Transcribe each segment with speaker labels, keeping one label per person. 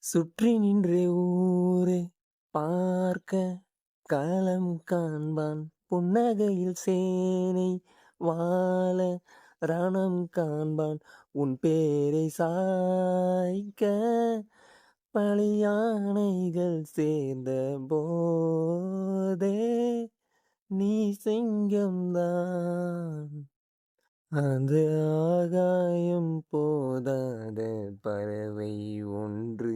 Speaker 1: சுற்றி நின்று ஊரே பார்க்க களம் காண்பான் புன்னகையில் சேனை வாழ ரணம் காண்பான் உன் பேரை சாய்க்க பழியானைகள் சேர்ந்த போதே நீ சிங்கம்தான். அது ஆகாயம் போதாத பறவை ஒன்று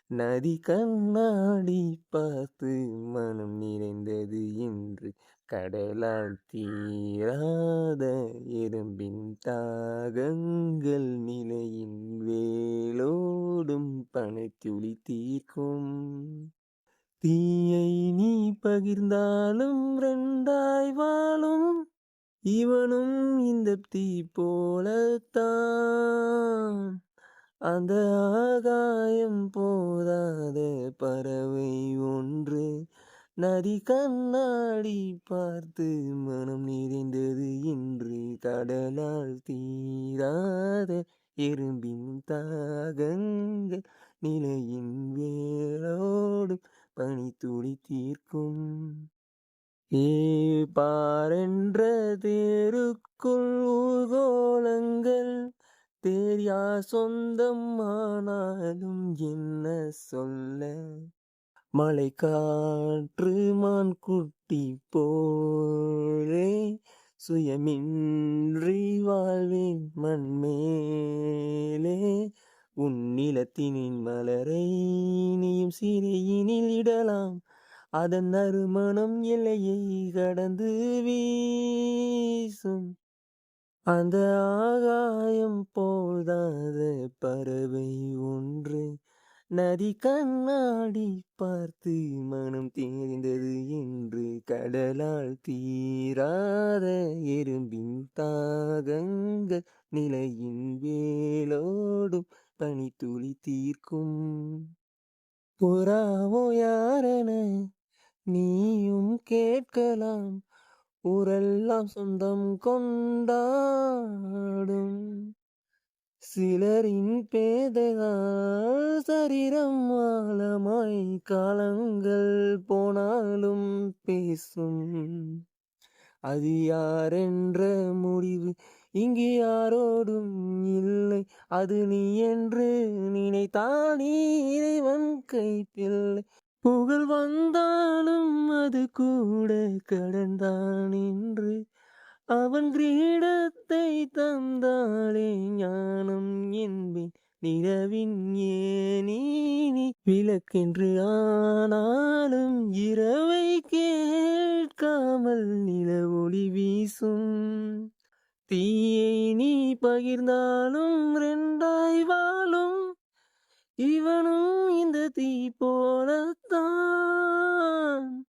Speaker 1: நதி கண்ணாடி பார்த்து மனம் நிறைந்தது என்று கடலால் தீராத எறும்பின் தாகங்கள் நிலையின் வேலோடும் பனித்துளி தீர்க்கும். தீயை நீ பகிர்ந்தாலும் ரெண்டாய் வாழும் இவனும் இந்த தீ போலத்தான். அந்த ஆகாயம் போதாத பறவை ஒன்று நதி கண்ணாடி பார்த்து மனம் நிறைந்தது இன்று கடலால் தீராத எறும்பின் தாகங்கள் நிலையின் வேளோடு பனித்துளி தீர்க்கும். பாரென்ற தேருக்குள் ஊர்கோலங்கள் தேரியா சொந்தம் ஆனாலும் என்ன சொல்ல மழை காற்று மான் குட்டி போலே சுயமின்றி வாழ்வேன் மண்மேலே உன் நிலத்தினின் மலரை நீயும் சிறையினில் இடலாம் அதன் நறுமணம் எல்லையை கடந்து வீசும். அந்த ஆகாயம் போதாத பறவை ஒன்று நதி கண்ணாடி பார்த்து மனம் தேர்ந்தது என்று கடலால் தீராத எறும்பின் தாகங்கள் நிலையின் வேலோடும் பனித்துளி தீர்க்கும். புறாவோ யாரென நீயும் கேட்கலாம் ஊரெல்லாம் சொந்தம் கொண்டாடும் சிலரின் பேதையால் சரீரம் ஆழமாய் காலங்கள் போனாலும் பேசும். அது யாரென்ற முடிவு இங்கு யாரோடும் இல்லை அது நீ என்று நினைத்தால் நீ இறைவன் கைப்பில்லை. புகழ் வந்தாலும் அது கூட கடந்தான் என்று அவன் கிரீடத்தை தந்தாலே ஞானம் என்பேன் நிலவின் ஏனி விளக்கென்று ஆனாலும் இரவை கேட்காமல் நில ஒளி வீசும். தீயை நீ பகிர்ந்தாலும் ரெண்டாய் வாழும் இவனும் இந்த தீ போலத்தான்.